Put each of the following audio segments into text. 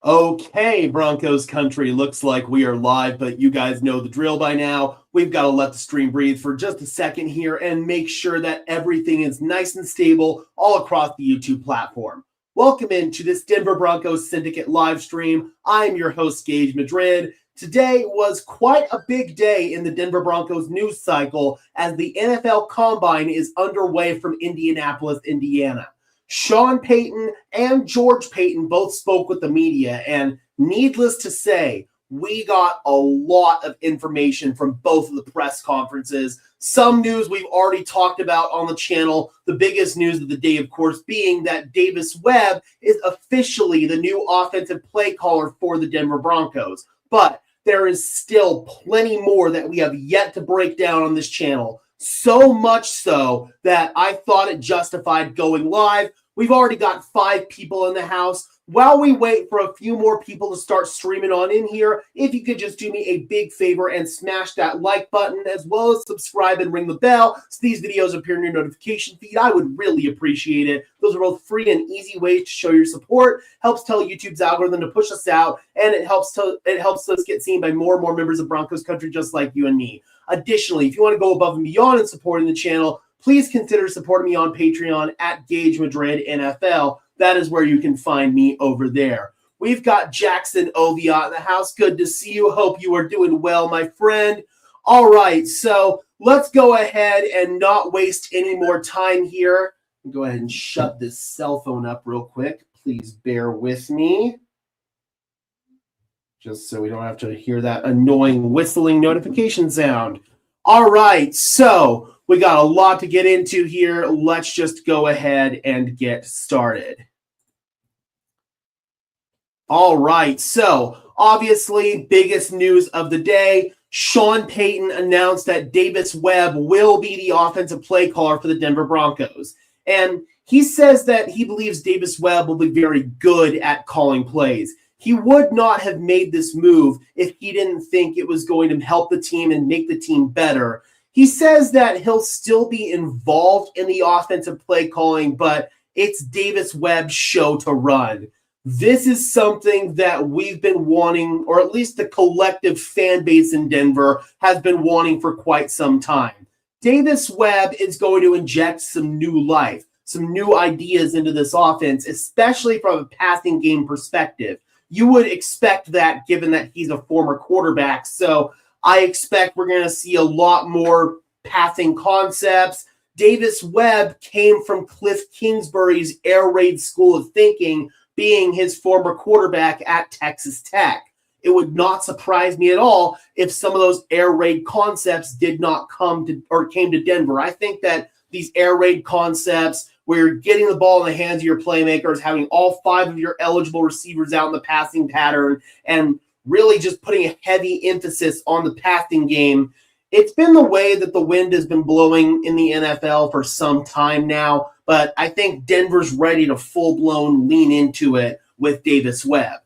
Okay, Broncos country, looks like we are live, but you guys know the drill by now. We've got to let the stream breathe for just a second here and make sure that everything is nice and stable all across the YouTube platform. Welcome into this Denver Broncos Syndicate live stream. I'm your host, Gage Madrid. Today was quite a big day in the Denver Broncos news cycle as the NFL Combine is underway from Indianapolis, Indiana. Sean Payton and George Payton both spoke with the media, and needless to say, we got a lot of information from both of the press conferences. Some news we've already talked about on the channel. The biggest news of the day, of course, being that Davis Webb is officially the new offensive play caller for the Denver Broncos. But there is still plenty more that we have yet to break down on this channel. So much so that I thought it justified going live. We've already got 5 people in the house. While we wait for a few more people to start streaming on in here, if you could just do me a big favor and smash that like button as well as subscribe and ring the bell so these videos appear in your notification feed, I would really appreciate it. Those are both free and easy ways to show your support. Helps tell YouTube's algorithm to push us out, and it helps us get seen by more and more members of Broncos country just like you and me. Additionally, if you want to go above and beyond in supporting the channel, please consider supporting me on Patreon at Gage Madrid NFL. That is where you can find me over there. We've got Jackson Oviatt in the house. Good to see you. Hope you are doing well, my friend. All right, so let's go ahead and not waste any more time here. Go ahead and shut this cell phone up real quick. Please bear with me, just so we don't have to hear that annoying whistling notification sound. All right, so we got a lot to get into here. Let's just go ahead and get started. All right, so obviously, biggest news of the day, Sean Payton announced that Davis Webb will be the offensive play caller for the Denver Broncos. And he says that he believes Davis Webb will be very good at calling plays. He would not have made this move if he didn't think it was going to help the team and make the team better. He says that he'll still be involved in the offensive play calling, but it's Davis Webb's show to run. This is something that we've been wanting, or at least the collective fan base in Denver has been wanting for quite some time. Davis Webb is going to inject some new life, some new ideas into this offense, especially from a passing game perspective. You would expect that given that he's a former quarterback, so I expect we're going to see a lot more passing concepts. Davis Webb came from Cliff Kingsbury's air raid school of thinking, being his former quarterback at Texas Tech. It would not surprise me at all if some of those air raid concepts did not come to or came to Denver. I think that these air raid concepts where you're getting the ball in the hands of your playmakers, having all 5 of your eligible receivers out in the passing pattern, and really just putting a heavy emphasis on the passing game. It's been the way that the wind has been blowing in the NFL for some time now, but I think Denver's ready to full-blown lean into it with Davis Webb.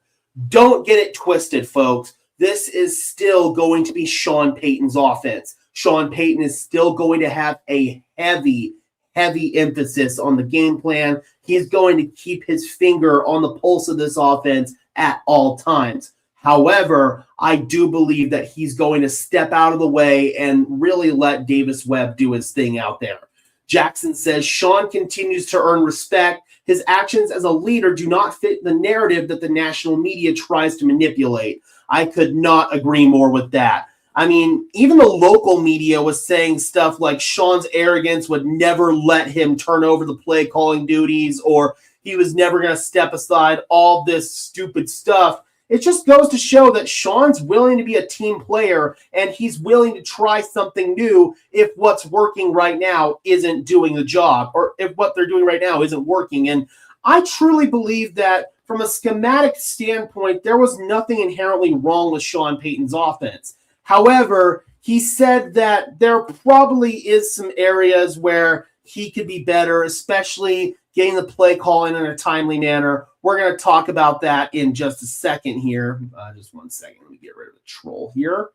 Don't get it twisted, folks. This is still going to be Sean Payton's offense. Sean Payton is still going to have a heavy emphasis on the game plan. He's going to keep his finger on the pulse of this offense at all times. However, I do believe that he's going to step out of the way and really let Davis Webb do his thing out there. Jackson says, Sean continues to earn respect. His actions as a leader do not fit the narrative that the national media tries to manipulate. I could not agree more with that. I mean, even the local media was saying stuff like Sean's arrogance would never let him turn over the play calling duties, or he was never going to step aside, all this stupid stuff. It just goes to show that Sean's willing to be a team player, and he's willing to try something new if what's working right now isn't doing the job, or if what they're doing right now isn't working. And I truly believe that from a schematic standpoint, there was nothing inherently wrong with Sean Payton's offense. However, he said that there probably is some areas where he could be better, especially getting the play calling in a timely manner. We're going to talk about that in just a second here. Just 1 second. Let me get rid of the troll here.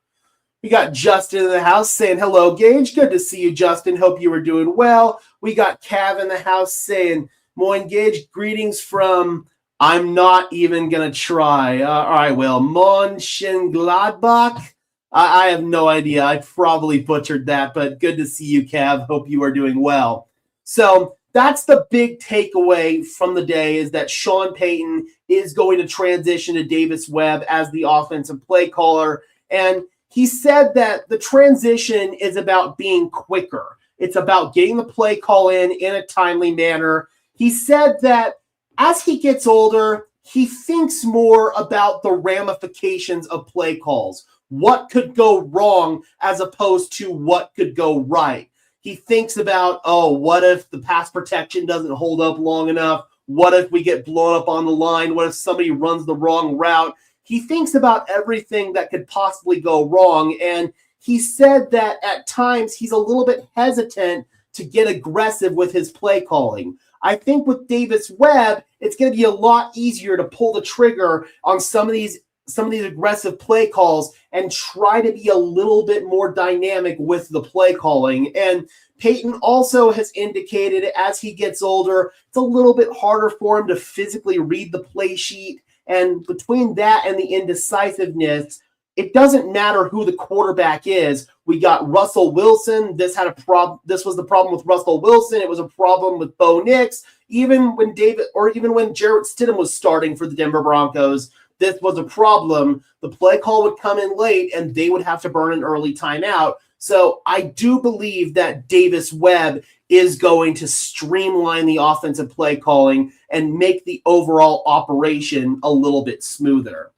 We got Justin in the house saying, hello, Gage. Good to see you, Justin. Hope you were doing well. We got Cav in the house saying, Moin Gage, greetings from I'm not even going to try. All right, Will. Mönchengladbach? I have no idea. I probably butchered that, but good to see you, Cav. Hope you are doing well. So that's the big takeaway from the day, is that Sean Payton is going to transition to Davis Webb as the offensive play caller. And he said that the transition is about being quicker. It's about getting the play call in a timely manner. He said that as he gets older, he thinks more about the ramifications of play calls. What could go wrong as opposed to what could go right. He thinks about, what if the pass protection doesn't hold up long enough? What if we get blown up on the line? What if somebody runs the wrong route? He thinks about everything that could possibly go wrong. And he said that at times he's a little bit hesitant to get aggressive with his play calling. I think with Davis Webb, it's going to be a lot easier to pull the trigger on some of these aggressive play calls and try to be a little bit more dynamic with the play calling. And Payton also has indicated as he gets older, it's a little bit harder for him to physically read the play sheet. And between that and the indecisiveness, it doesn't matter who the quarterback is. We got Russell Wilson. This was the problem with Russell Wilson. It was a problem with Bo Nix. Even when Jarrett Stidham was starting for the Denver Broncos, this was a problem. The play call would come in late, and they would have to burn an early timeout. So I do believe that Davis Webb is going to streamline the offensive play calling and make the overall operation a little bit smoother.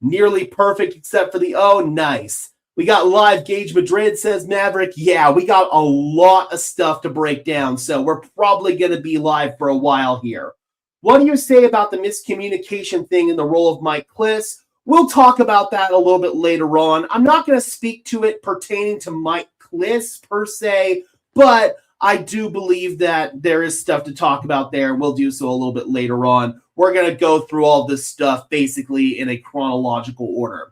Nearly perfect except for the nice. We got live. Gage Madrid says, Maverick, yeah, we got a lot of stuff to break down, so we're probably going to be live for a while here. What do you say about the miscommunication thing in the role of Mike Klis? We'll talk about that a little bit later on. I'm not going to speak to it pertaining to Mike Klis per se, but I do believe that there is stuff to talk about there. We'll do so a little bit later on. We're going to go through all this stuff basically in a chronological order.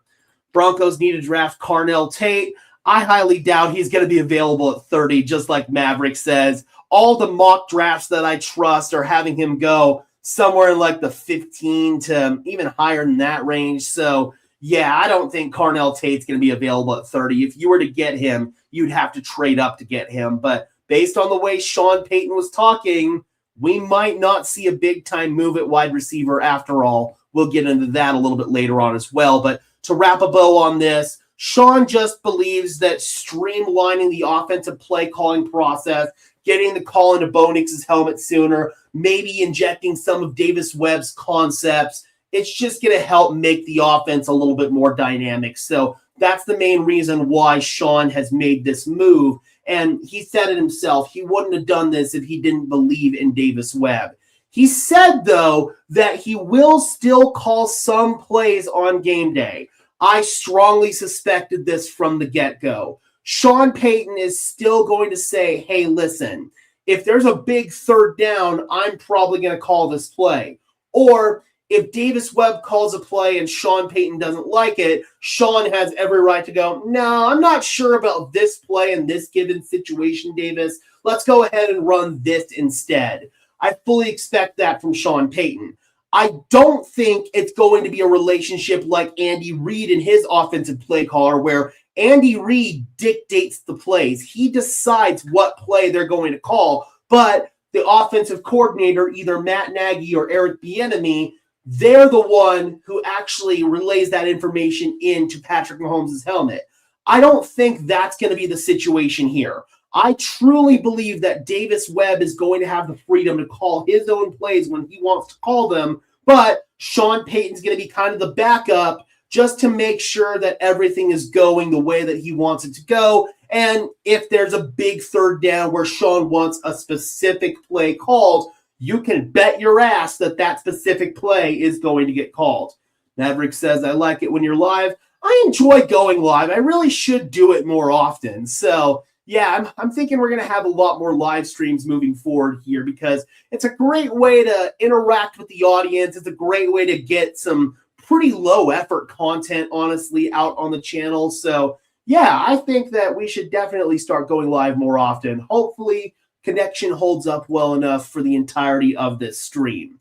Broncos need to draft Carnell Tate. I highly doubt he's going to be available at 30, just like Maverick says. All the mock drafts that I trust are having him go somewhere in like the 15 to even higher than that range. So, yeah, I don't think Carnell Tate's going to be available at 30. If you were to get him, you'd have to trade up to get him. But based on the way Sean Payton was talking, we might not see a big-time move at wide receiver after all. We'll get into that a little bit later on as well. But to wrap a bow on this, Sean just believes that streamlining the offensive play calling process, getting the call into Bo Nix's helmet sooner, maybe injecting some of Davis Webb's concepts, it's just going to help make the offense a little bit more dynamic. So that's the main reason why Sean has made this move. And he said it himself. He wouldn't have done this if he didn't believe in Davis Webb. He said, though, that he will still call some plays on game day. I strongly suspected this from the get-go. Sean Payton is still going to say, hey, listen, if there's a big third down, I'm probably going to call this play. Or if Davis Webb calls a play and Sean Payton doesn't like it, Sean has every right to go, no, I'm not sure about this play in this given situation, Davis. Let's go ahead and run this instead. I fully expect that from Sean Payton. I don't think it's going to be a relationship like Andy Reid and his offensive play caller where Andy Reid dictates the plays. He decides what play they're going to call, but the offensive coordinator, either Matt Nagy or Eric Bieniemy, they're the one who actually relays that information into Patrick Mahomes' helmet. I don't think that's going to be the situation here. I truly believe that Davis Webb is going to have the freedom to call his own plays when he wants to call them, but Sean Payton's going to be kind of the backup just to make sure that everything is going the way that he wants it to go. And if there's a big third down where Sean wants a specific play called, you can bet your ass that that specific play is going to get called. Maverick says, I like it when you're live. I enjoy going live. I really should do it more often. So, yeah, I'm thinking we're going to have a lot more live streams moving forward here because it's a great way to interact with the audience. It's a great way to get some pretty low effort content, honestly, out on the channel. So, yeah, I think that we should definitely start going live more often. Hopefully, connection holds up well enough for the entirety of this stream.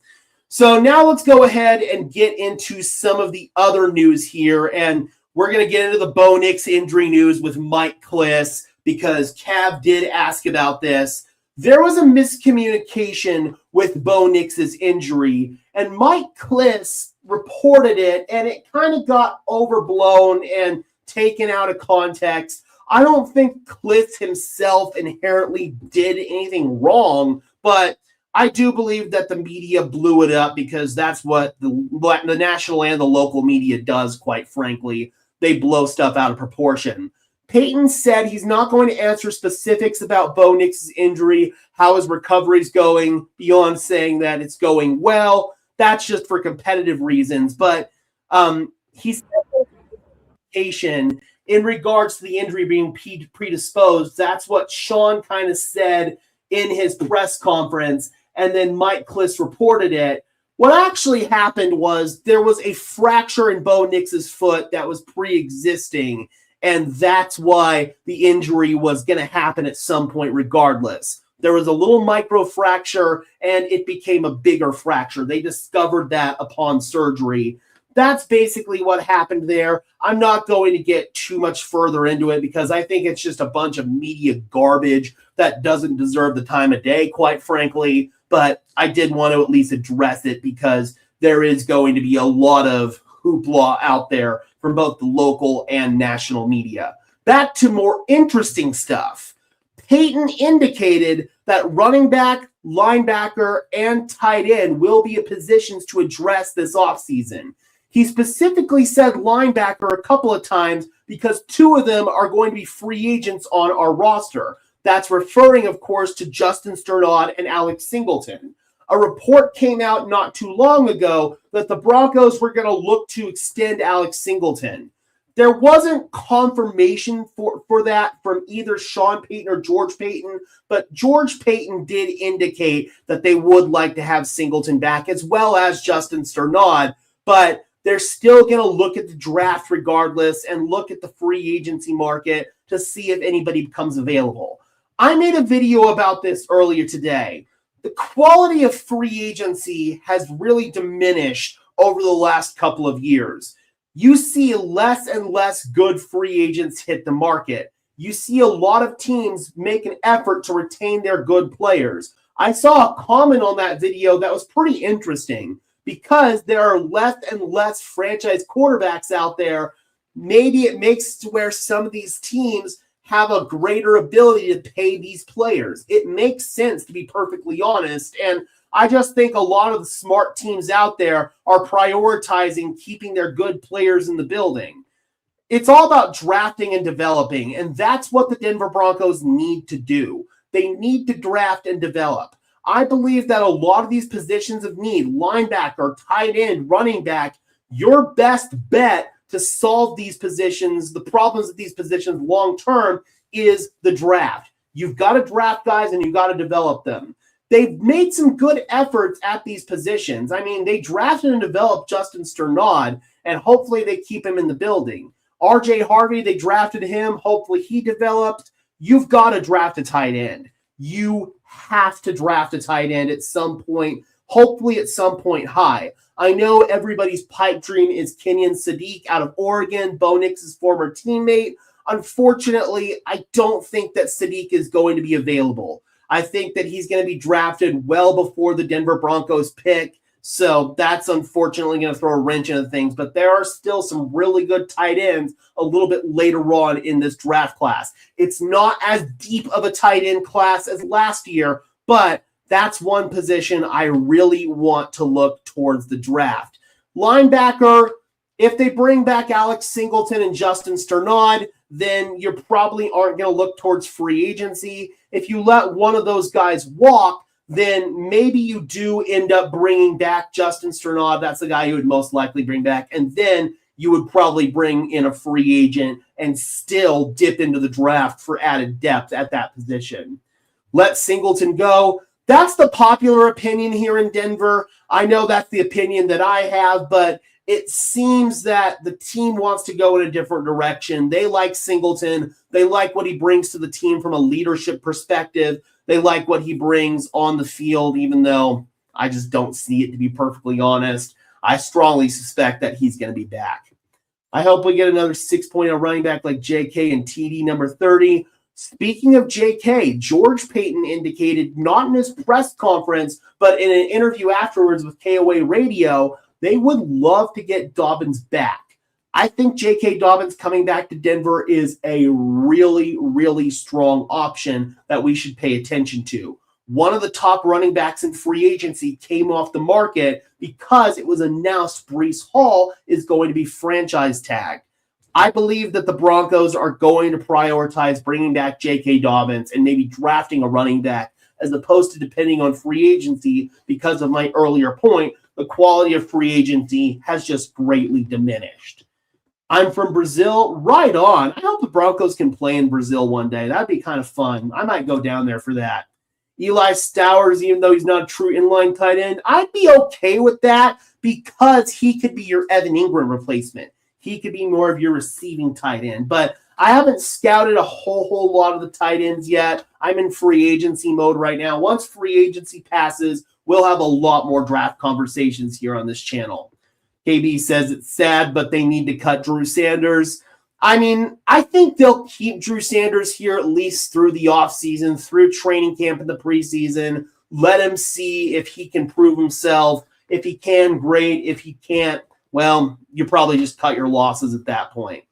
So now let's go ahead and get into some of the other news here. And we're going to get into the Bo Nix injury news with Mike Kliss because Cav did ask about this. There was a miscommunication with Bo Nix's injury, and Mike Kliss reported it, and it kind of got overblown and taken out of context. I don't think Kliss himself inherently did anything wrong, but I do believe that the media blew it up because that's what the national and the local media does, quite frankly. They blow stuff out of proportion. Payton said he's not going to answer specifics about Bo Nix's injury, how his recovery is going, beyond saying that it's going well. That's just for competitive reasons. But he said in regards to the injury being predisposed, that's what Sean kind of said in his press conference, and then Mike Kliss reported it. What actually happened was there was a fracture in Bo Nix's foot that was pre-existing, and that's why the injury was going to happen at some point regardless. There was a little micro fracture, and it became a bigger fracture. They discovered that upon surgery. That's basically what happened there. I'm not going to get too much further into it because I think it's just a bunch of media garbage that doesn't deserve the time of day, quite frankly. But I did want to at least address it because there is going to be a lot of hoopla out there from both the local and national media. Back to more interesting stuff. Payton indicated that running back, linebacker, and tight end will be in positions to address this offseason. He specifically said linebacker a couple of times because two of them are going to be free agents on our roster. That's referring, of course, to Justin Sternod and Alex Singleton. A report came out not too long ago that the Broncos were going to look to extend Alex Singleton. There wasn't confirmation for that from either Sean Payton or George Payton, but George Payton did indicate that they would like to have Singleton back as well as Justin Sternod, but they're still going to look at the draft regardless and look at the free agency market to see if anybody becomes available. I made a video about this earlier today. The quality of free agency has really diminished over the last couple of years. You see less and less good free agents hit the market. You see a lot of teams make an effort to retain their good players. I saw a comment on that video that was pretty interesting because there are less and less franchise quarterbacks out there. Maybe it makes to where some of these teams have a greater ability to pay these players. It makes sense, to be perfectly honest, and I just think a lot of the smart teams out there are prioritizing keeping their good players in the building. It's all about drafting and developing, and that's what the Denver Broncos need to do. They need to draft and develop. I believe that a lot of these positions of need, linebacker, tight end, running back, your best bet to solve these positions, the problems of these positions long-term, is the draft. You've got to draft guys and you've got to develop them. They've made some good efforts at these positions. I mean, they drafted and developed Justin Sternod, and hopefully they keep him in the building. RJ Harvey, they drafted him. Hopefully he developed. You've got to draft a tight end. You have to draft a tight end at some point, hopefully at some point high. I know everybody's pipe dream is Kenyon Sadiq out of Oregon, Bo Nix's former teammate. Unfortunately, I don't think that Sadiq is going to be available. I think that he's going to be drafted well before the Denver Broncos pick. So that's unfortunately going to throw a wrench into things. But there are still some really good tight ends a little bit later on in this draft class. It's not as deep of a tight end class as last year, but that's one position I really want to look towards the draft. Linebacker, if they bring back Alex Singleton and Justin Sternod, then you probably aren't going to look towards free agency. If you let one of those guys walk, then maybe you do end up bringing back Justin Sternod. That's the guy you would most likely bring back. And then you would probably bring in a free agent and still dip into the draft for added depth at that position. Let Singleton go. That's the popular opinion here in Denver. I know that's the opinion that I have, but it seems that the team wants to go in a different direction. They like Singleton. They like what he brings to the team from a leadership perspective. They like what he brings on the field, even though I just don't see it, to be perfectly honest. I strongly suspect that he's going to be back. I hope we get another 6.0 running back like JK and TD number 30. Speaking of JK, George Payton indicated, not in his press conference, but in an interview afterwards with KOA Radio, they would love to get Dobbins back. I think J.K. Dobbins coming back to Denver is a really, really strong option that we should pay attention to. One of the top running backs in free agency came off the market because it was announced Breece Hall is going to be franchise tagged. I believe that the Broncos are going to prioritize bringing back J.K. Dobbins and maybe drafting a running back as opposed to depending on free agency because of my earlier point, the quality of free agency has just greatly diminished. I'm from Brazil. Right on. I hope the Broncos can play in Brazil one day. That'd be kind of fun. I might go down there for that. Eli Stowers, even though he's not a true inline tight end, I'd be okay with that because he could be your Evan Ingram replacement. He could be more of your receiving tight end. But I haven't scouted a whole lot of the tight ends yet. I'm in free agency mode right now. Once free agency passes, we'll have a lot more draft conversations here on this channel. KB says it's sad, but they need to cut Drew Sanders. I mean, I think they'll keep Drew Sanders here at least through the offseason, through training camp in the preseason. Let him see if he can prove himself. If he can, great. If he can't, well, you probably just cut your losses at that point.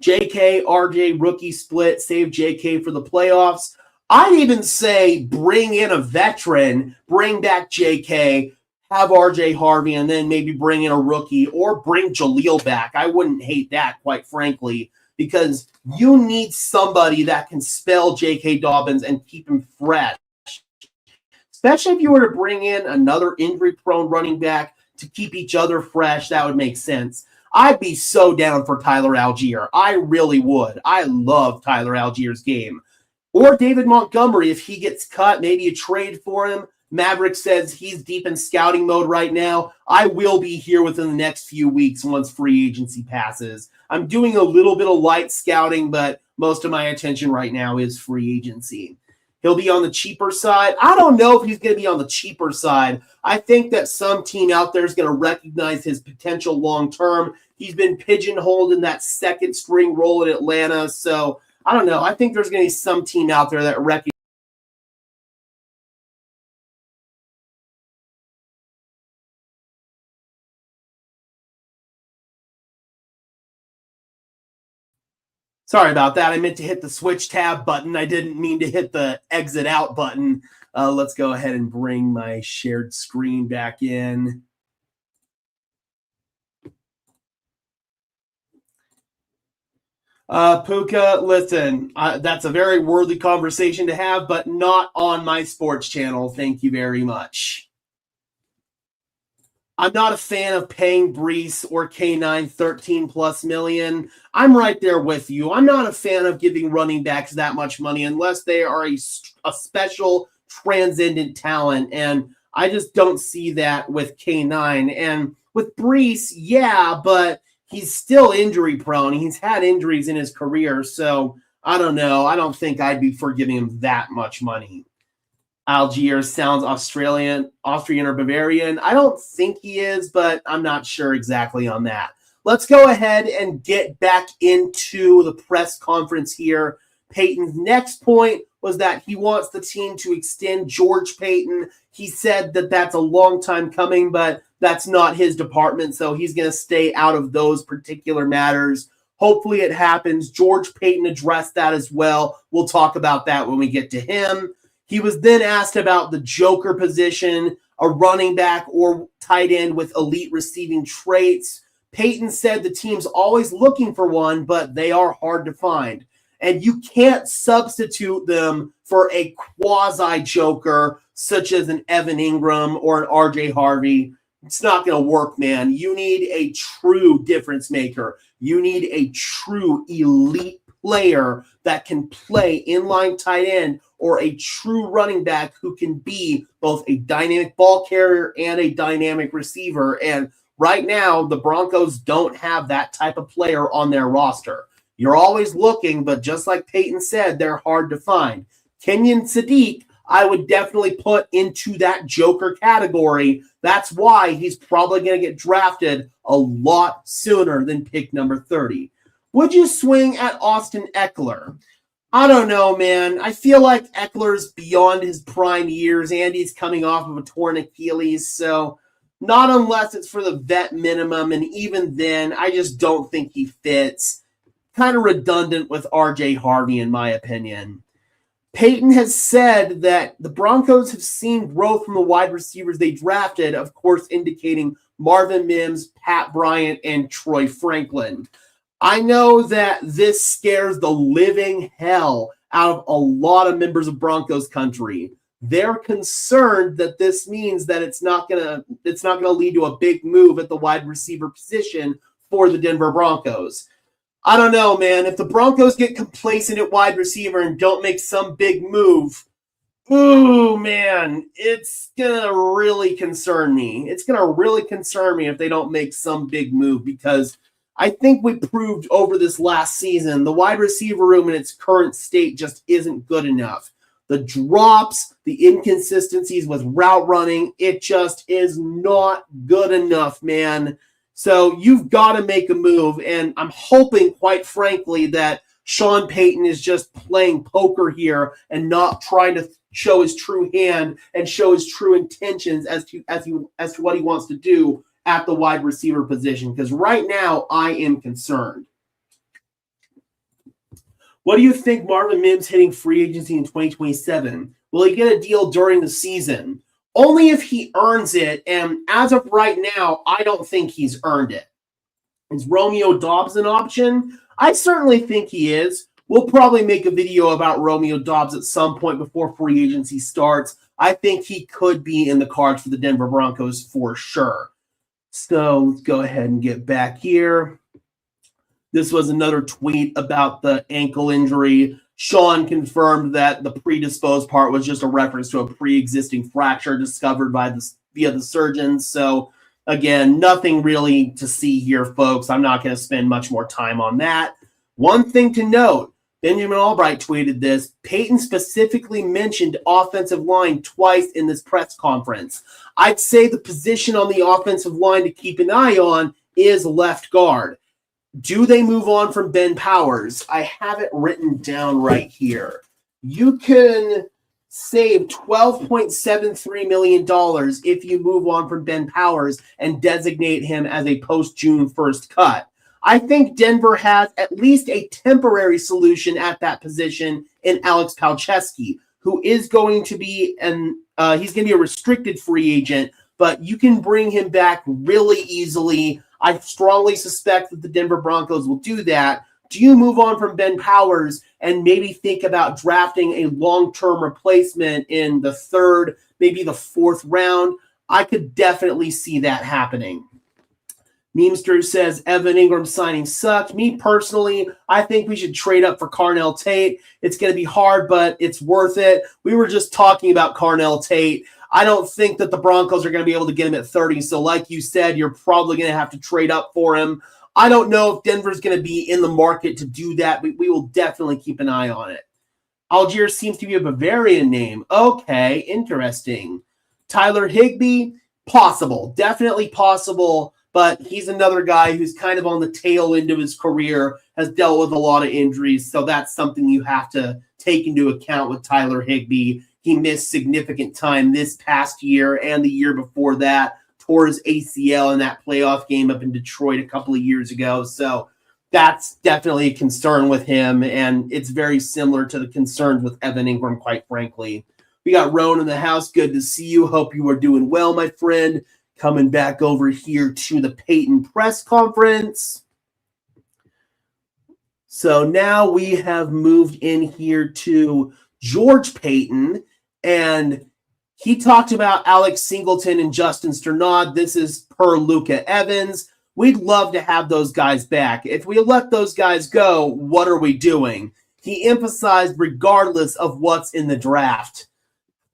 JK, RJ, rookie split, save JK for the playoffs. I'd even say bring in a veteran, bring back JK, have RJ Harvey, and then maybe bring in a rookie or bring Jaleel back. I wouldn't hate that, quite frankly, because you need somebody that can spell J.K. Dobbins and keep him fresh. Especially if you were to bring in another injury-prone running back to keep each other fresh, that would make sense. I'd be so down for Tyler Algier. I really would. I love Tyler Algier's game. Or David Montgomery, if he gets cut, maybe a trade for him. Maverick says he's deep in scouting mode right now. I will be here within the next few weeks once free agency passes. I'm doing a little bit of light scouting, but most of my attention right now is free agency. He'll be on the cheaper side. I don't know if he's going to be on the cheaper side. I think that some team out there is going to recognize his potential long-term. He's been pigeonholed in that second string role in Atlanta. So I don't know. I think there's going to be some team out there that recognizes. Sorry about that. I meant to hit the switch tab button. I didn't mean to hit the exit out button. Let's go ahead and bring my shared screen back in. Puka, listen, that's a very worthy conversation to have, but not on my sports channel. Thank you very much. I'm not a fan of paying Breece or K9 $13+ million. I'm right there with you. I'm not a fan of giving running backs that much money unless they are a special transcendent talent, and I just don't see that with K9. And with Breece, yeah, but he's still injury prone. He's had injuries in his career, so I don't know. I don't think I'd be for giving him that much money. Algier sounds Austrian or Bavarian. I don't think he is, but I'm not sure exactly on that. Let's go ahead and get back into the press conference here. Payton's next point was that he wants the team to extend George Payton. He said that that's a long time coming, but that's not his department, so he's going to stay out of those particular matters. Hopefully it happens. George Payton addressed that as well. We'll talk about that when we get to him. He was then asked about the joker position, a running back or tight end with elite receiving traits. Payton said the team's always looking for one, but they are hard to find. And you can't substitute them for a quasi-joker such as an Evan Ingram or an RJ Harvey. It's not going to work, man. You need a true difference maker. You need a true elite player that can play inline tight end or a true running back who can be both a dynamic ball carrier and a dynamic receiver. And right now, the Broncos don't have that type of player on their roster. You're always looking, but just like Payton said, they're hard to find. Kenyon Sadiq, I would definitely put into that Joker category. That's why he's probably going to get drafted a lot sooner than pick number 30. Would you swing at Austin Eckler? I don't know, man. I feel like Eckler's beyond his prime years, and he's coming off of a torn Achilles, so not unless it's for the vet minimum, and even then, I just don't think he fits. Kind of redundant with R.J. Harvey, in my opinion. Payton has said that the Broncos have seen growth from the wide receivers they drafted, of course indicating Marvin Mims, Pat Bryant, and Troy Franklin. I know that this scares the living hell out of a lot of members of Broncos country. They're concerned that this means that it's not gonna lead to a big move at the wide receiver position for the Denver Broncos. I don't know, man. If the Broncos get complacent at wide receiver and don't make some big move, ooh, man, it's going to really concern me. It's going to really concern me if they don't make some big move, because I think we proved over this last season the wide receiver room in its current state just isn't good enough. The drops, the inconsistencies with route running, it just is not good enough, man. So you've got to make a move, and I'm hoping, quite frankly, that Sean Payton is just playing poker here and not trying to show his true hand and show his true intentions as to what he wants to do at the wide receiver position, because right now I am concerned. What do you think Marvin Mims hitting free agency in 2027? Will he get a deal during the season? Only if he earns it, and as of right now, I don't think he's earned it. Is Romeo Doubs an option? I certainly think he is. We'll probably make a video about Romeo Doubs at some point before free agency starts. I think he could be in the cards for the Denver Broncos for sure. So let's go ahead and get back here. This was another tweet about the ankle injury. Sean confirmed that the predisposed part was just a reference to a pre-existing fracture discovered via the surgeons. So, again, nothing really to see here, folks. I'm not going to spend much more time on that. One thing to note, Benjamin Albright tweeted this. Payton specifically mentioned offensive line twice in this press conference. I'd say the position on the offensive line to keep an eye on is left guard. Do they move on from Ben Powers? I have it written down right here. You can save $12.73 million if you move on from Ben Powers and designate him as a post-June 1st cut. I think Denver has at least a temporary solution at that position in Alex Palczewski, who is going to be he's going to be a restricted free agent, but you can bring him back really easily. I strongly suspect that the Denver Broncos will do that. Do you move on from Ben Powers and maybe think about drafting a long-term replacement in the third, maybe the fourth round? I could definitely see that happening. Memester says Evan Ingram signing sucked. Me personally, I think we should trade up for Carnell Tate. It's going to be hard, but it's worth it. We were just talking about Carnell Tate. I don't think that the Broncos are going to be able to get him at 30. So like you said, you're probably going to have to trade up for him. I don't know if Denver's going to be in the market to do that, but we will definitely keep an eye on it. Algiers seems to be a Bavarian name. Okay, interesting. Tyler Higbee, possible. Definitely possible, but he's another guy who's kind of on the tail end of his career, has dealt with a lot of injuries, so that's something you have to take into account with Tyler Higbee. He missed significant time this past year and the year before that, tore his ACL in that playoff game up in Detroit a couple of years ago. So that's definitely a concern with him, and it's very similar to the concerns with Evan Ingram, quite frankly. We got Roan in the house. Good to see you. Hope you are doing well, my friend. Coming back over here to the Payton press conference. So now we have moved in here to George Payton, and he talked about Alex Singleton and Justin Strnad. This is per Luca Evans. We'd love to have those guys back. If we let those guys go, what are we doing? He emphasized regardless of what's in the draft.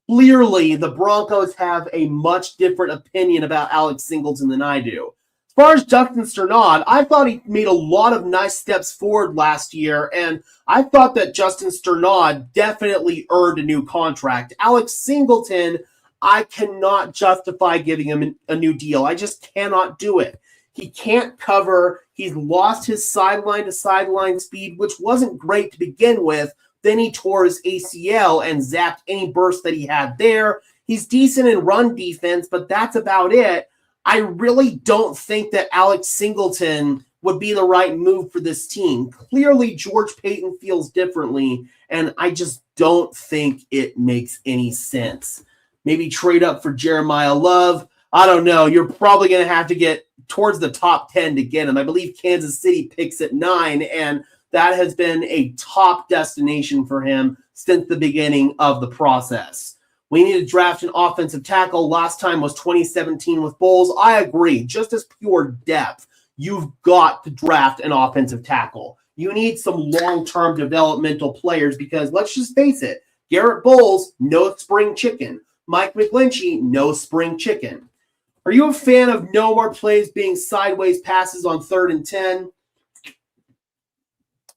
Clearly, the Broncos have a much different opinion about Alex Singleton than I do. As far as Justin Sternad, I thought he made a lot of nice steps forward last year, and I thought that Justin Sternad definitely earned a new contract. Alex Singleton, I cannot justify giving him a new deal. I just cannot do it. He can't cover. He's lost his sideline-to-sideline speed, which wasn't great to begin with. Then he tore his ACL and zapped any burst that he had there. He's decent in run defense, but that's about it. I really don't think that Alex Singleton would be the right move for this team. Clearly, George Paton feels differently, and I just don't think it makes any sense. Maybe trade up for Jeremiah Love. I don't know. You're probably going to have to get towards the top 10 to get him. I believe Kansas City picks at 9, and that has been a top destination for him since the beginning of the process. We need to draft an offensive tackle. Last time was 2017 with Bowles. I agree. Just as pure depth, you've got to draft an offensive tackle. You need some long-term developmental players because let's just face it, Garrett Bowles, no spring chicken. Mike McGlinchey, no spring chicken. Are you a fan of no more plays being sideways passes on 3rd and 10?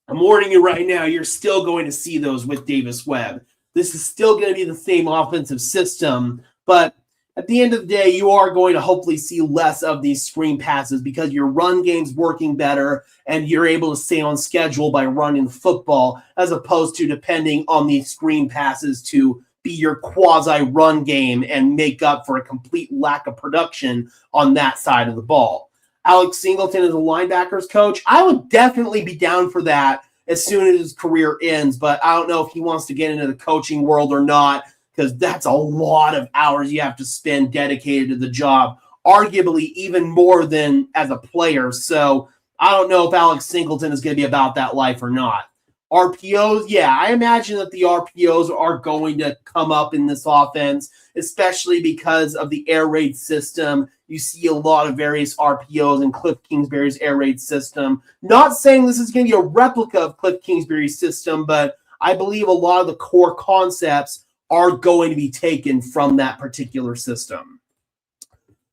I'm warning you right now, you're still going to see those with Davis Webb. This is still going to be the same offensive system, but at the end of the day, you are going to hopefully see less of these screen passes because your run game's working better and you're able to stay on schedule by running the football as opposed to depending on these screen passes to be your quasi-run game and make up for a complete lack of production on that side of the ball. Alex Singleton is a linebackers coach. I would definitely be down for that as soon as his career ends, but I don't know if he wants to get into the coaching world or not because that's a lot of hours you have to spend dedicated to the job, arguably even more than as a player. So I don't know if Alex Singleton is going to be about that life or not. RPOs, yeah, I imagine that the RPOs are going to come up in this offense, especially because of the air raid system. You see a lot of various RPOs in Cliff Kingsbury's air raid system. Not saying this is going to be a replica of Cliff Kingsbury's system, but I believe a lot of the core concepts are going to be taken from that particular system.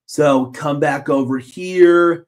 So come back over here.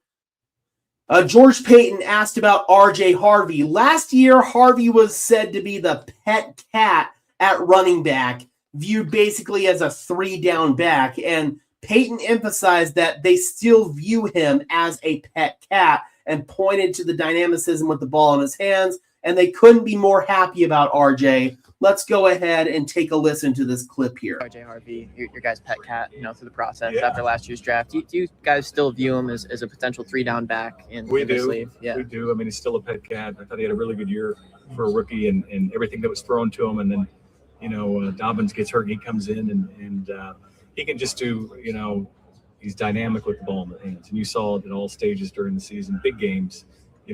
George Paton asked about R.J. Harvey. Last year, Harvey was said to be the pet cat at running back, viewed basically as a 3-down back. And Paton emphasized that they still view him as a pet cat and pointed to the dynamicism with the ball in his hands. And they couldn't be more happy about R.J. Let's go ahead and take a listen to this clip here. R.J. Harvey, your guys' pet cat, through the process after last year's draft. Do you guys still view him as a potential 3-down back in this league? Yeah, we do. I mean, he's still a pet cat. I thought he had a really good year for a rookie and everything that was thrown to him. And then, Dobbins gets hurt and he comes in and he can just do, he's dynamic with the ball in the hands. And you saw it at all stages during the season, big games.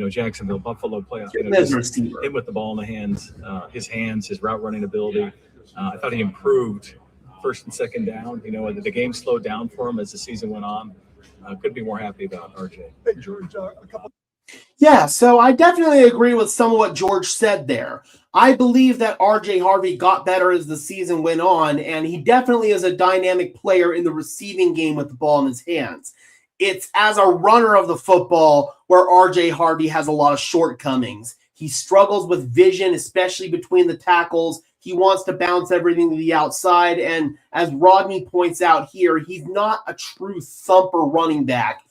Jacksonville, Buffalo playoff. Him with the ball in the hands, his route running ability. I thought he improved first and second down. The game slowed down for him as the season went on. Couldn't be more happy about RJ. Hey, George, Yeah, so I definitely agree with some of what George said there. I believe that R.J. Harvey got better as the season went on, and he definitely is a dynamic player in the receiving game with the ball in his hands. It's as a runner of the football where R.J. Harvey has a lot of shortcomings. He struggles with vision, especially between the tackles. He wants to bounce everything to the outside, and as Rodney points out here, he's not a true thumper running back.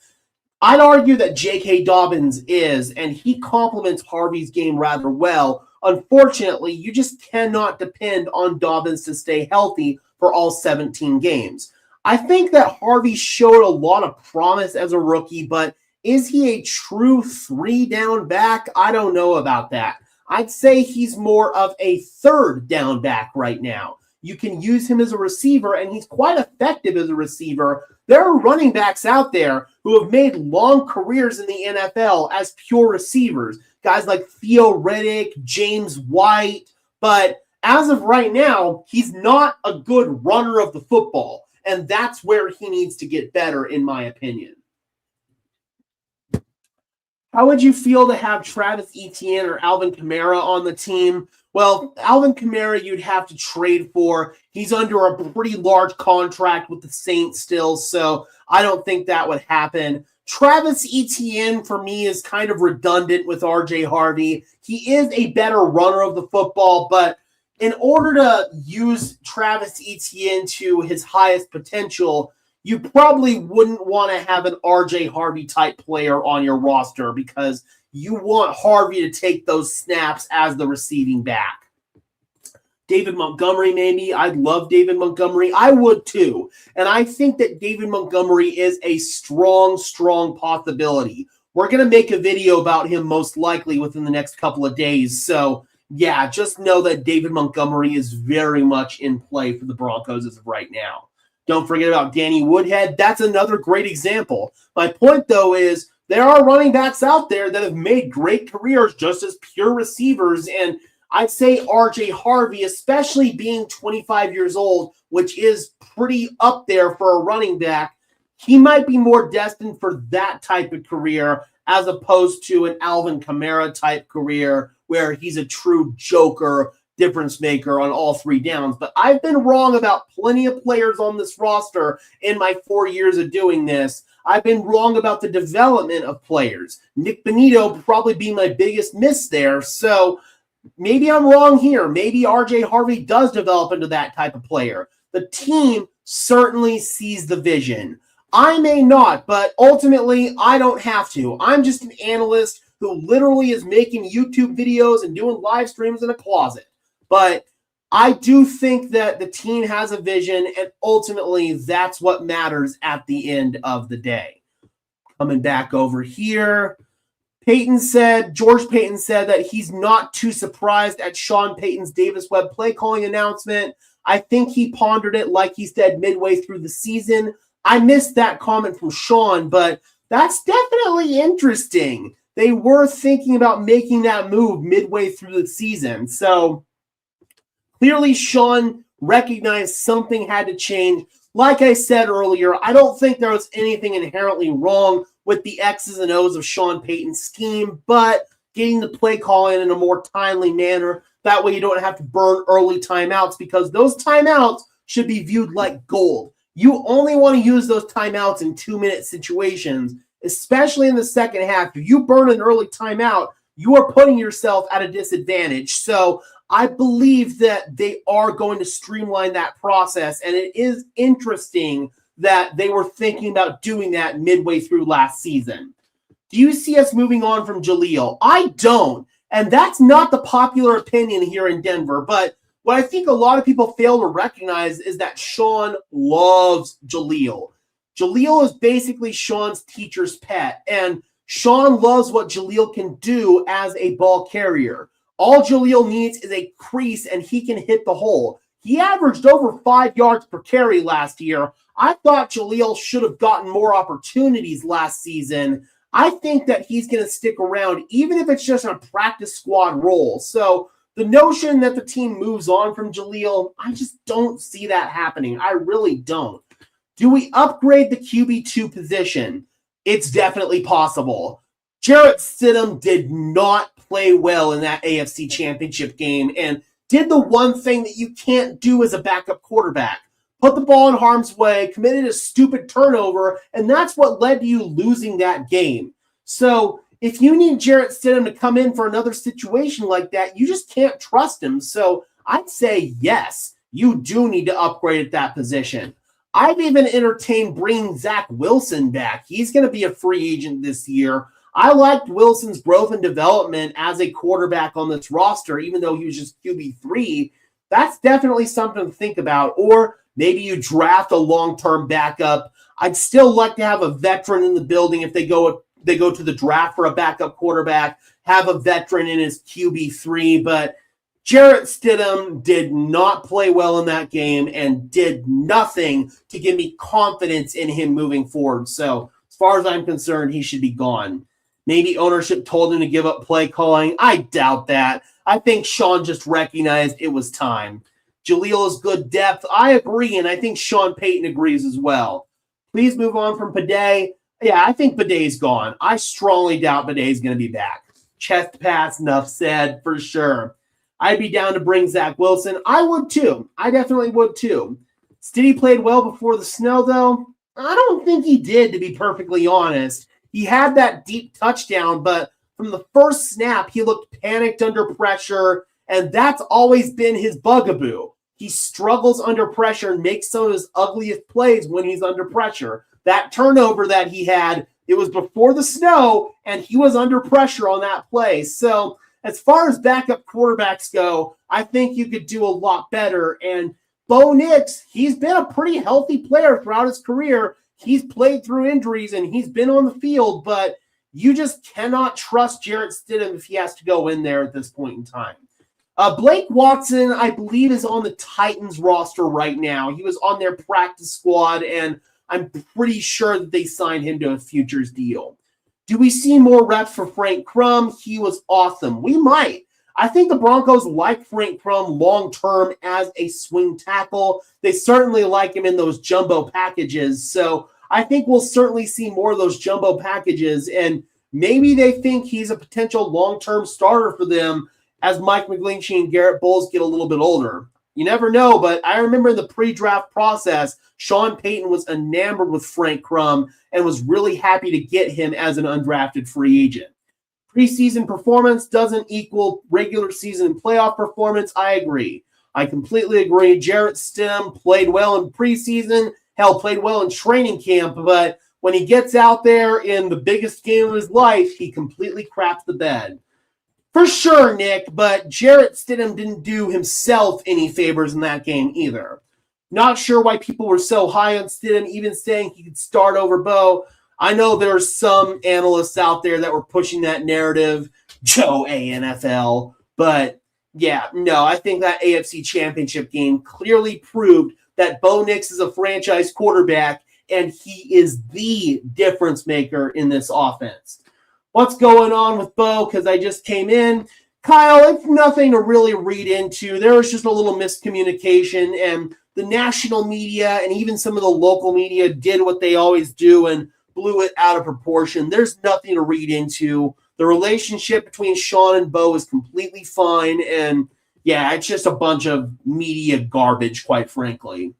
I'd argue that J.K. Dobbins is, and he complements Harvey's game rather well. Unfortunately, you just cannot depend on Dobbins to stay healthy for all 17 games. I think that Harvey showed a lot of promise as a rookie, but is he a true 3-down back? I don't know about that. I'd say he's more of a 3rd-down back right now. You can use him as a receiver, and he's quite effective as a receiver. There are running backs out there who have made long careers in the NFL as pure receivers. Guys like Theo Riddick, James White. But as of right now, he's not a good runner of the football. And that's where he needs to get better, in my opinion. How would you feel to have Travis Etienne or Alvin Kamara on the team? Well, Alvin Kamara you'd have to trade for. He's under a pretty large contract with the Saints still, so I don't think that would happen. Travis Etienne, for me, is kind of redundant with RJ Harvey. He is a better runner of the football, but in order to use Travis Etienne to his highest potential, you probably wouldn't want to have an RJ Harvey type player on your roster because you want Harvey to take those snaps as the receiving back. David Montgomery, maybe. I'd love David Montgomery. I would too. And I think that David Montgomery is a strong, strong possibility. We're going to make a video about him most likely within the next couple of days. So, yeah, just know that David Montgomery is very much in play for the Broncos as of right now. Don't forget about Danny Woodhead. That's another great example. My point, though, is there are running backs out there that have made great careers just as pure receivers, and I'd say RJ Harvey, especially being 25 years old, which is pretty up there for a running back, he might be more destined for that type of career as opposed to an Alvin Kamara type career where he's a true joker, difference maker on all three downs. But I've been wrong about plenty of players on this roster in my 4 years of doing this. I've been wrong about the development of players. Nick Benito probably be my biggest miss there. So maybe I'm wrong here. Maybe RJ Harvey does develop into that type of player. The team certainly sees the vision. I may not, but ultimately I don't have to. I'm just an analyst who literally is making YouTube videos and doing live streams in a closet. But I do think that the team has a vision, and ultimately that's what matters at the end of the day. Coming back over here, George Payton said that he's not too surprised at Sean Payton's Davis Webb play calling announcement. I think he pondered it like he said midway through the season. I missed that comment from Sean, but that's definitely interesting. They were thinking about making that move midway through the season. So clearly Sean recognized something had to change. Like I said earlier, I don't think there was anything inherently wrong with the X's and O's of Sean Payton's scheme, but getting the play call in a more timely manner. That way you don't have to burn early timeouts because those timeouts should be viewed like gold. You only want to use those timeouts in 2-minute situations, especially in the second half. If you burn an early timeout, you are putting yourself at a disadvantage. So I believe that they are going to streamline that process, and it is interesting that they were thinking about doing that midway through last season. Do you see us moving on from Jaleel? I don't, and that's not the popular opinion here in Denver, but what I think a lot of people fail to recognize is that Sean loves Jaleel. Jaleel is basically Sean's teacher's pet, and Sean loves what Jaleel can do as a ball carrier. All Jaleel needs is a crease, and he can hit the hole. He averaged over 5 yards per carry last year. I thought Jaleel should have gotten more opportunities last season. I think that he's going to stick around, even if it's just a practice squad role. So the notion that the team moves on from Jaleel, I just don't see that happening. I really don't. Do we upgrade the QB2 position? It's definitely possible. Jarrett Stidham did not play well in that AFC Championship game and did the one thing that you can't do as a backup quarterback. Put the ball in harm's way, committed a stupid turnover, and that's what led to you losing that game. So if you need Jarrett Stidham to come in for another situation like that, you just can't trust him. So I'd say yes, you do need to upgrade at that position. I've even entertained bringing Zach Wilson back. He's going to be a free agent this year. I liked Wilson's growth and development as a quarterback on this roster, even though he was just QB3. That's definitely something to think about. Or maybe you draft a long-term backup. I'd still like to have a veteran in the building if they go to the draft for a backup quarterback, have a veteran in his QB3. But Jarrett Stidham did not play well in that game and did nothing to give me confidence in him moving forward. So as far as I'm concerned, he should be gone. Maybe ownership told him to give up play calling. I doubt that. I think Sean just recognized it was time. Jaleel is good depth. I agree, and I think Sean Payton agrees as well. Please move on from Bidet. Yeah, I think Bidet's gone. I strongly doubt Bidet's going to be back. Chest pass, enough said, for sure. I'd be down to bring Zach Wilson. I would too. I definitely would too. Stiddy played well before the snow, though. I don't think he did, to be perfectly honest. He had that deep touchdown, but from the first snap, he looked panicked under pressure, and that's always been his bugaboo. He struggles under pressure and makes some of his ugliest plays when he's under pressure. That turnover that he had, it was before the snow, and he was under pressure on that play. So as far as backup quarterbacks go, I think you could do a lot better. And Bo Nix, he's been a pretty healthy player throughout his career. He's played through injuries, and he's been on the field, but you just cannot trust Jarrett Stidham if he has to go in there at this point in time. Blake Watson, I believe, is on the Titans roster right now. He was on their practice squad, and I'm pretty sure that they signed him to a futures deal. Do we see more reps for Frank Crum? He was awesome. We might. I think the Broncos like Frank Crum long-term as a swing tackle. They certainly like him in those jumbo packages. So I think we'll certainly see more of those jumbo packages, and maybe they think he's a potential long-term starter for them as Mike McGlinchey and Garrett Bowles get a little bit older. You never know, but I remember in the pre-draft process, Sean Payton was enamored with Frank Crum and was really happy to get him as an undrafted free agent. Preseason performance doesn't equal regular season and playoff performance. I agree. I completely agree. Jarrett Stidham played well in preseason, played well in training camp, but when he gets out there in the biggest game of his life, he completely craps the bed. For sure, Nick, but Jarrett Stidham didn't do himself any favors in that game either. Not sure why people were so high on Stidham, even saying he could start over Bo. I know there's some analysts out there that were pushing that narrative, Joe ANFL, but yeah, no, I think that AFC Championship game clearly proved that Bo Nix is a franchise quarterback, and he is the difference maker in this offense. What's going on with Bo? Because I just came in. Kyle, it's nothing to really read into. There was just a little miscommunication, and the national media and even some of the local media did what they always do and blew it out of proportion. There's nothing to read into. The relationship between Sean and Bo is completely fine, and yeah, it's just a bunch of media garbage, quite frankly.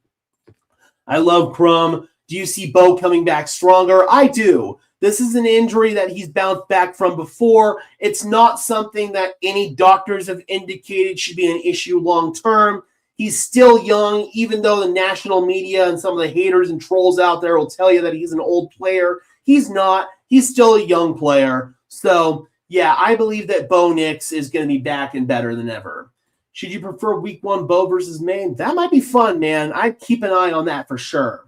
I love Crum. Do you see Bo coming back stronger? I do. This is an injury that he's bounced back from before. It's not something that any doctors have indicated should be an issue long-term. He's still young, even though the national media and some of the haters and trolls out there will tell you that he's an old player. He's not. He's still a young player. So, yeah, I believe that Bo Nix is going to be back and better than ever. Should you prefer week 1 Bo versus Maine? That might be fun, man. I'd keep an eye on that for sure.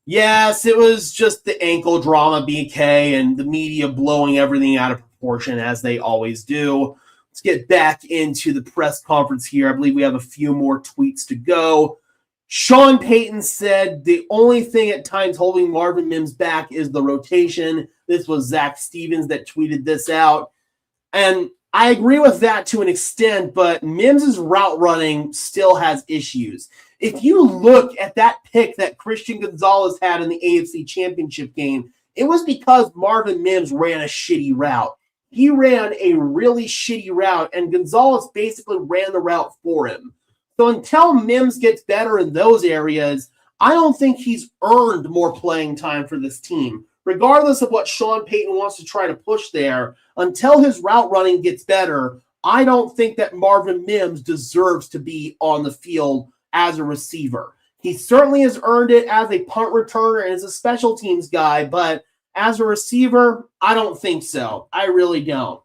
Yes, it was just the ankle drama, BK, and the media blowing everything out of proportion, as they always do. Let's get back into the press conference here. I believe we have a few more tweets to go. Sean Payton said the only thing at times holding Marvin Mims back is the rotation. This was Zach Stevens that tweeted this out. And I agree with that to an extent, but Mims' route running still has issues. If you look at that pick that Christian Gonzalez had in the AFC Championship game, it was because Marvin Mims ran a shitty route. He ran a really shitty route, and Gonzalez basically ran the route for him. So until Mims gets better in those areas, I don't think he's earned more playing time for this team. Regardless of what Sean Payton wants to try to push there, until his route running gets better, I don't think that Marvin Mims deserves to be on the field as a receiver. He certainly has earned it as a punt returner and as a special teams guy, but as a receiver, I don't think so. I really don't.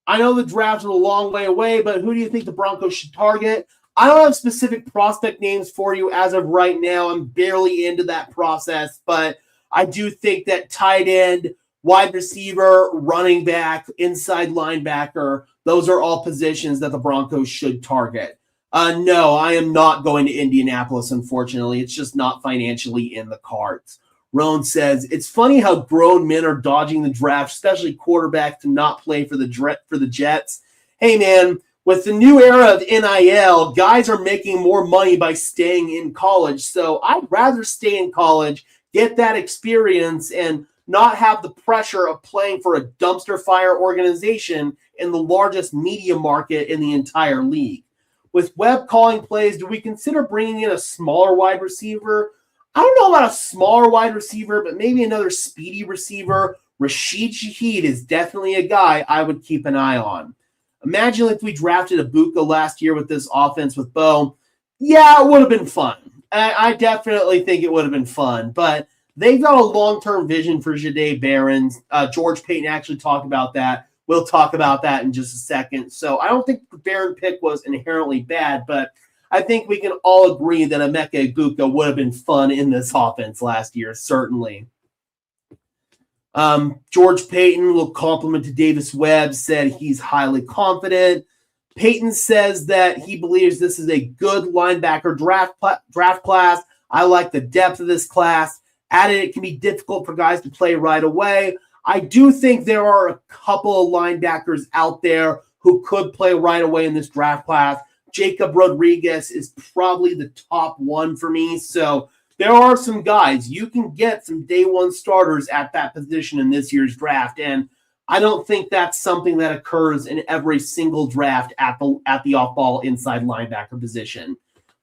I know the draft is a long way away, but who do you think the Broncos should target? I don't have specific prospect names for you as of right now. I'm barely into that process, but I do think that tight end, wide receiver, running back, inside linebacker, those are all positions that the Broncos should target. No, I am not going to Indianapolis, unfortunately. It's just not financially in the cards. Roan says, it's funny how grown men are dodging the draft, especially quarterbacks, to not play for the Jets. Hey, man, with the new era of NIL, guys are making more money by staying in college. So I'd rather stay in college, get that experience, and not have the pressure of playing for a dumpster fire organization in the largest media market in the entire league. With Webb calling plays, do we consider bringing in a smaller wide receiver? I don't know about a smaller wide receiver, but maybe another speedy receiver. Rashid Shaheed is definitely a guy I would keep an eye on. Imagine if we drafted Ibuka last year with this offense with Bo. Yeah, it would have been fun. I definitely think it would have been fun, but they've got a long-term vision for Jahdae Barron. George Payton actually talked about that. We'll talk about that in just a second. So I don't think the Barron pick was inherently bad, but I think we can all agree that Emeka Egbuka would have been fun in this offense last year, certainly. George Payton will compliment to Davis Webb, said he's highly confident. Payton says that he believes this is a good linebacker draft class. I like the depth of this class. Added, it can be difficult for guys to play right away. I do think there are a couple of linebackers out there who could play right away in this draft class. Jacob Rodriguez is probably the top one for me. So there are some guys. You can get some day one starters at that position in this year's draft. And I don't think that's something that occurs in every single draft at the off-ball inside linebacker position.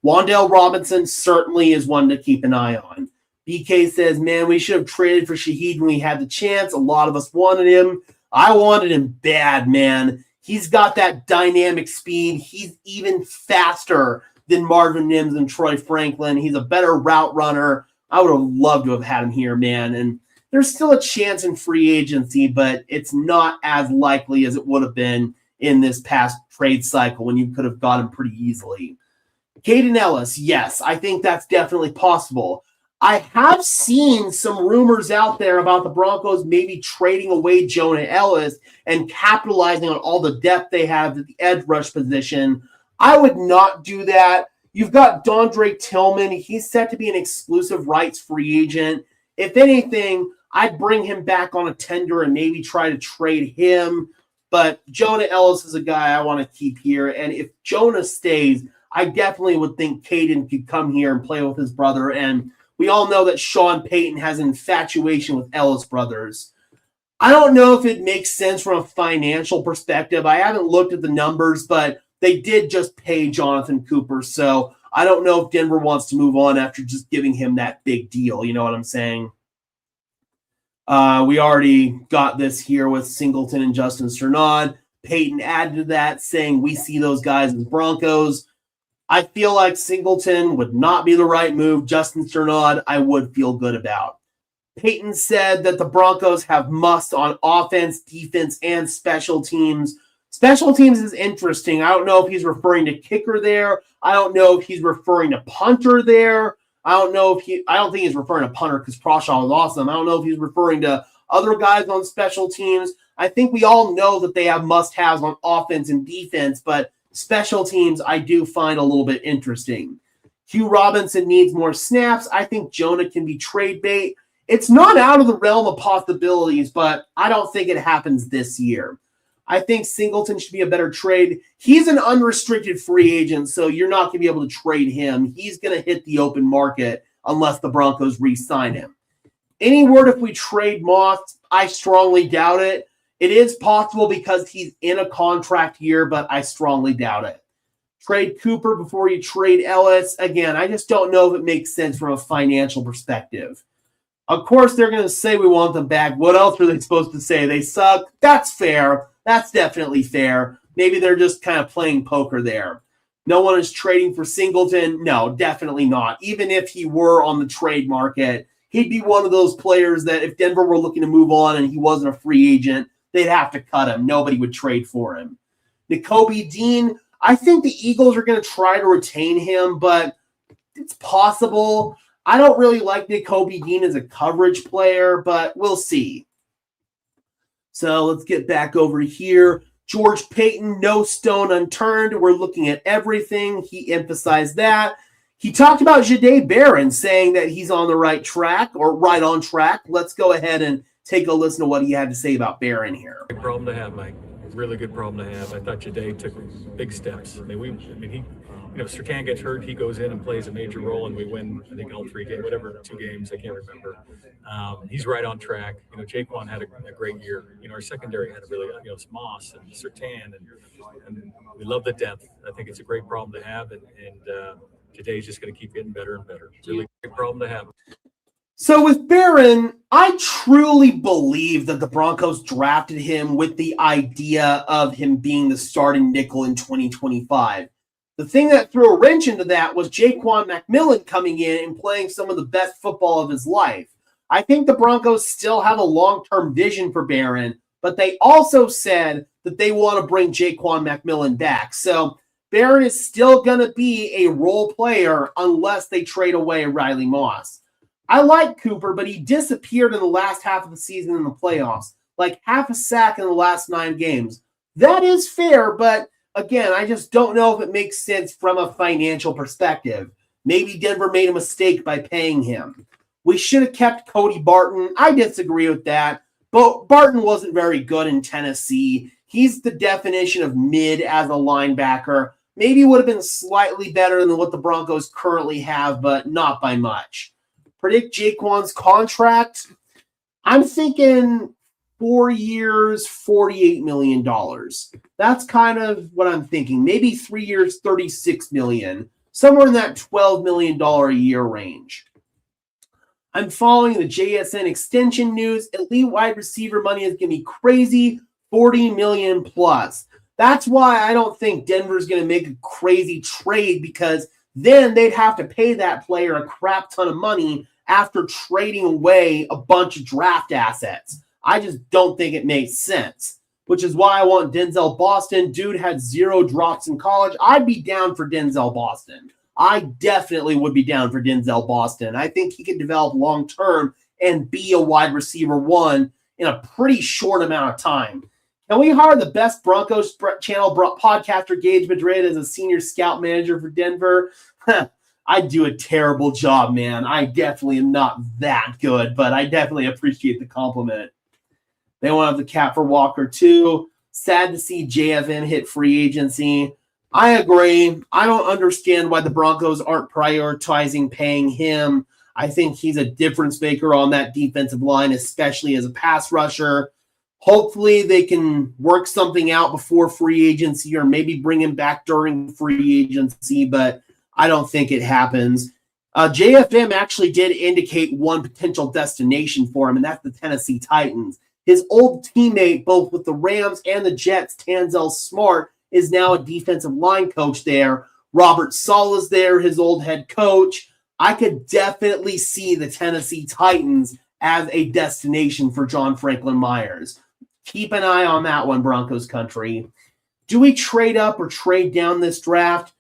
Wan'Dale Robinson certainly is one to keep an eye on. BK says, man, we should have traded for Shaheed when we had the chance. A lot of us wanted him. I wanted him bad, man. He's got that dynamic speed. He's even faster than Marvin Mims and Troy Franklin. He's a better route runner. I would have loved to have had him here, man. And there's still a chance in free agency, but it's not as likely as it would have been in this past trade cycle when you could have got him pretty easily. Caden Ellis, yes, I think that's definitely possible. I have seen some rumors out there about the Broncos maybe trading away Jonah Ellis and capitalizing on all the depth they have at the edge rush position. I would not do that. You've got Dondre Tillman. He's set to be an exclusive rights free agent. If anything, I'd bring him back on a tender and maybe try to trade him. But Jonah Ellis is a guy I want to keep here. And if Jonah stays, I definitely would think Caden could come here and play with his brother. And we all know that Sean Payton has an infatuation with Ellis brothers. I don't know if it makes sense from a financial perspective. I haven't looked at the numbers, but they did just pay Jonathan Cooper. So I don't know if Denver wants to move on after just giving him that big deal. You know what I'm saying? We already got this here with Singleton and Justin Strnad. Payton added to that, saying we see those guys as Broncos. I feel like Singleton would not be the right move. Justin Strnad, I would feel good about. Payton said that the Broncos have must on offense, defense, and special teams. Special teams is interesting. I don't know if he's referring to kicker there. I don't know if he's referring to punter there. I don't think he's referring to punter because Proshaw was awesome. I don't know if he's referring to other guys on special teams. I think we all know that they have must-haves on offense and defense, but special teams I do find a little bit interesting. Hugh Robinson needs more snaps. I think Jonah can be trade bait. It's not out of the realm of possibilities, but I don't think it happens this year. I think Singleton should be a better trade. He's an unrestricted free agent, so you're not going to be able to trade him. He's going to hit the open market unless the Broncos re-sign him. Any word if we trade Moss? I strongly doubt it. It is possible because he's in a contract year, but I strongly doubt it. Trade Cooper before you trade Ellis. Again, I just don't know if it makes sense from a financial perspective. Of course, they're going to say we want them back. What else are they supposed to say? They suck. That's fair. That's definitely fair. Maybe they're just kind of playing poker there. No one is trading for Singleton. No, definitely not. Even if he were on the trade market, he'd be one of those players that if Denver were looking to move on and he wasn't a free agent, they'd have to cut him. Nobody would trade for him. Nakobe Dean, I think the Eagles are going to try to retain him, but it's possible. I don't really like Nakobe Dean as a coverage player, but we'll see. So let's get back over here. George Payton, no stone unturned. We're looking at everything. He emphasized that. He talked about Jahdae Barron, saying that he's on the right track or right on track. Let's go ahead and take a listen to what he had to say about Barron here. Good problem to have, Mike. Really good problem to have. I thought Jahdae took big steps. He, Sertan gets hurt, he goes in and plays a major role, and we win, I think, all 3 games, whatever, 2 games, I can't remember. He's right on track. Jaquan had a great year. Our secondary had a really, Moss and Sertan, and we love the depth. I think it's a great problem to have, and today's just going to keep getting better and better. It's a really great problem to have. So with Barron, I truly believe that the Broncos drafted him with the idea of him being the starting nickel in 2025. The thing that threw a wrench into that was Jaquan McMillan coming in and playing some of the best football of his life. I think the Broncos still have a long-term vision for Barron, but they also said that they want to bring Jaquan McMillan back. So Barron is still going to be a role player unless they trade away Riley Moss. I like Cooper, but he disappeared in the last half of the season in the playoffs, like half a sack in the last 9 games. That is fair, but again, I just don't know if it makes sense from a financial perspective. Maybe Denver made a mistake by paying him. We should have kept Cody Barton. I disagree with that, but Barton wasn't very good in Tennessee. He's the definition of mid as a linebacker. Maybe would have been slightly better than what the Broncos currently have, but not by much. Predict Jaquan's contract. I'm thinking 4 years, $48 million. That's kind of what I'm thinking. Maybe 3 years, $36 million. Somewhere in that $12 million a year range. I'm following the JSN extension news. Elite wide receiver money is going to be crazy, $40 million plus. That's why I don't think Denver's going to make a crazy trade, because then they'd have to pay that player a crap ton of money after trading away a bunch of draft assets. I just don't think it makes sense, which is why I want Denzel Boston. Dude had 0 drops in college. I'd be down for Denzel Boston. I definitely would be down for Denzel Boston. I think he could develop long-term and be a wide receiver 1 in a pretty short amount of time. Can we hire the best Broncos channel podcaster, Gage Madrid, as a senior scout manager for Denver? I'd do a terrible job, man. I definitely am not that good, but I definitely appreciate the compliment. They won't have the cap for Walker, too. Sad to see JFM hit free agency. I agree. I don't understand why the Broncos aren't prioritizing paying him. I think he's a difference maker on that defensive line, especially as a pass rusher. Hopefully they can work something out before free agency, or maybe bring him back during free agency, but I don't think it happens. JFM actually did indicate one potential destination for him, and that's the Tennessee Titans. His old teammate, both with the Rams and the Jets, Tanzel Smart, is now a defensive line coach there. Robert Saleh is there, his old head coach. I could definitely see the Tennessee Titans as a destination for John Franklin Myers. Keep an eye on that one, Broncos country. Do we trade up or trade down this draft?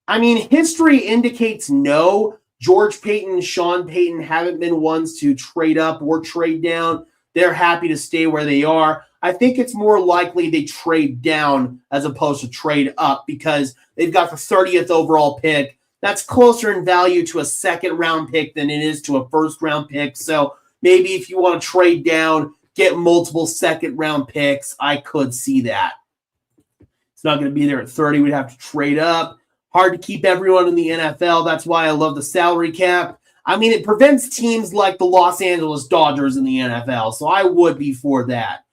I mean, history indicates no. George Payton and Sean Payton haven't been ones to trade up or trade down. They're happy to stay where they are. I think it's more likely they trade down as opposed to trade up, because they've got the 30th overall pick. That's closer in value to a second-round pick than it is to a first-round pick. So maybe if you want to trade down, get multiple second-round picks, I could see that. It's not going to be there at 30. We'd have to trade up. Hard to keep everyone in the NFL. That's why I love the salary cap. I mean, it prevents teams like the Los Angeles Dodgers in the NFL, so I would be for that.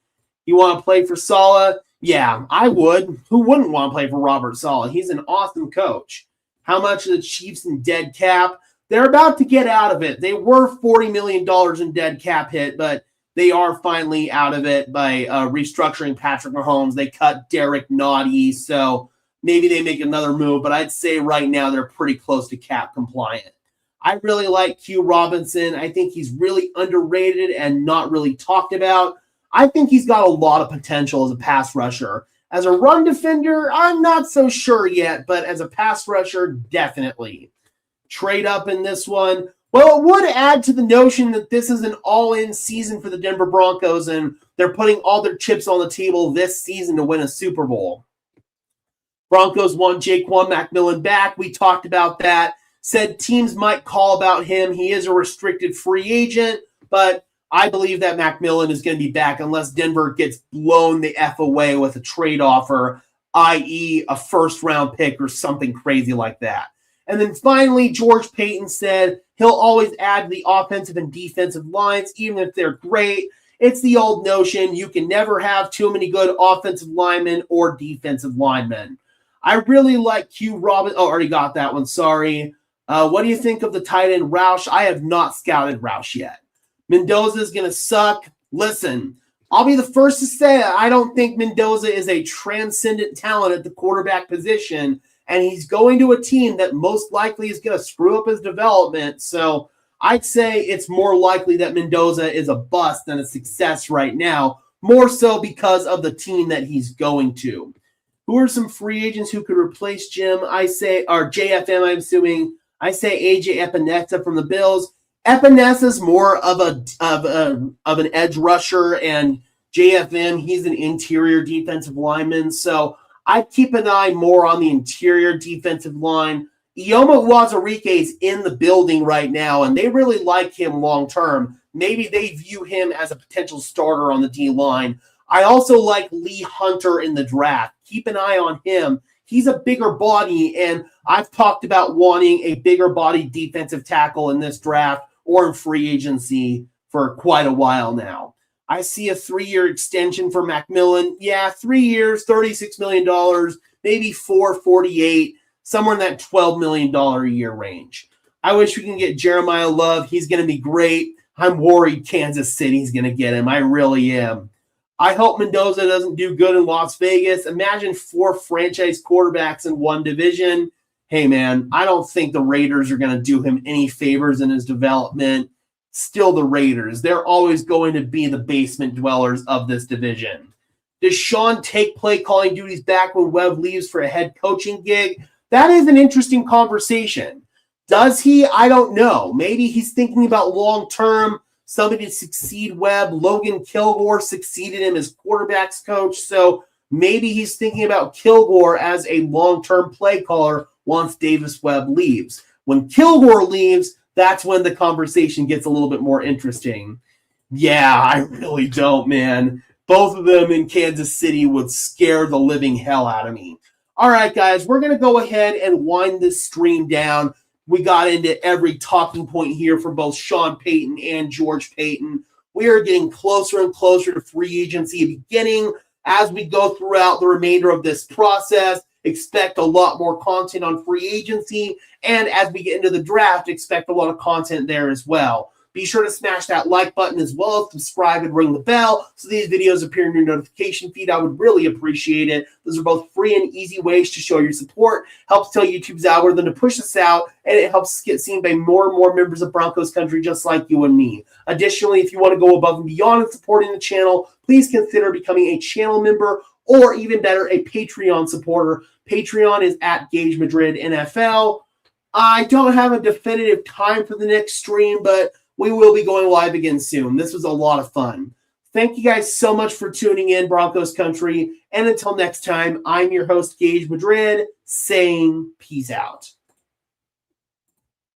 You want to play for Saleh? Yeah, I would. Who wouldn't want to play for Robert Saleh? He's an awesome coach. How much are the Chiefs in dead cap? They're about to get out of it. They were $40 million in dead cap hit, but they are finally out of it by restructuring Patrick Mahomes. They cut Derek Nottie, so maybe they make another move, but I'd say right now they're pretty close to cap compliant. I really like Q Robinson. I think he's really underrated and not really talked about. I think he's got a lot of potential as a pass rusher. As a run defender, I'm not so sure yet, but as a pass rusher, definitely. Trade up in this one. Well, it would add to the notion that this is an all-in season for the Denver Broncos, and they're putting all their chips on the table this season to win a Super Bowl. Broncos want Jaquan McMillan back. We talked about that. Said teams might call about him. He is a restricted free agent, but I believe that McMillan is going to be back unless Denver gets blown the F away with a trade offer, i.e. a first-round pick or something crazy like that. And then finally, George Payton said he'll always add to the offensive and defensive lines, even if they're great. It's the old notion you can never have too many good offensive linemen or defensive linemen. I really like Q Robinson. Oh, already got that one. Sorry. What do you think of the tight end Roush? I have not scouted Roush yet. Mendoza is going to suck. Listen, I'll be the first to say I don't think Mendoza is a transcendent talent at the quarterback position, and he's going to a team that most likely is going to screw up his development. So I'd say it's more likely that Mendoza is a bust than a success right now, more so because of the team that he's going to. Who are some free agents who could replace Jim? I say, or JFM, I'm assuming. I say AJ Epinesa from the Bills. Epinesa is more of an edge rusher, and JFM, he's an interior defensive lineman. So I keep an eye more on the interior defensive line. Ioma Uwazurike is in the building right now, and they really like him long term. Maybe they view him as a potential starter on the D line. I also like Lee Hunter in the draft. Keep an eye on him. He's a bigger body, and I've talked about wanting a bigger body defensive tackle in this draft or in free agency for quite a while now. I see a 3-year extension for Macmillan. Yeah, 3 years, $36 million, maybe $4.48, somewhere in that $12 million a year range. I wish we can get Jeremiah Love. He's going to be great. I'm worried Kansas City's going to get him. I really am. I hope Mendoza doesn't do good in Las Vegas. Imagine 4 franchise quarterbacks in one division. Hey, man, I don't think the Raiders are going to do him any favors in his development. Still the Raiders. They're always going to be the basement dwellers of this division. Does Sean take play calling duties back when Webb leaves for a head coaching gig? That is an interesting conversation. Does he? I don't know. Maybe he's thinking about long-term, somebody to succeed Webb. Logan Kilgore succeeded him as quarterback's coach, so maybe he's thinking about Kilgore as a long-term play caller once Davis Webb leaves. When Kilgore leaves, that's when the conversation gets a little bit more interesting. Yeah, I really don't, man. Both of them in Kansas City would scare the living hell out of me. All right, guys, we're going to go ahead and wind this stream down. We got into every talking point here for both Sean Payton and George Paton. We are getting closer and closer to free agency beginning. As we go throughout the remainder of this process, expect a lot more content on free agency. And as we get into the draft, expect a lot of content there as well. Be sure to smash that like button as well as subscribe and ring the bell so these videos appear in your notification feed. I would really appreciate it. Those are both free and easy ways to show your support. Helps tell YouTube's algorithm to push us out, and it helps us get seen by more and more members of Broncos country just like you and me. Additionally, if you want to go above and beyond in supporting the channel, please consider becoming a channel member or even better, a Patreon supporter. Patreon is at Gage Madrid NFL. I don't have a definitive time for the next stream, but we will be going live again soon. This was a lot of fun. Thank you guys so much for tuning in, Broncos country. And until next time, I'm your host, Gage Madrid, saying peace out.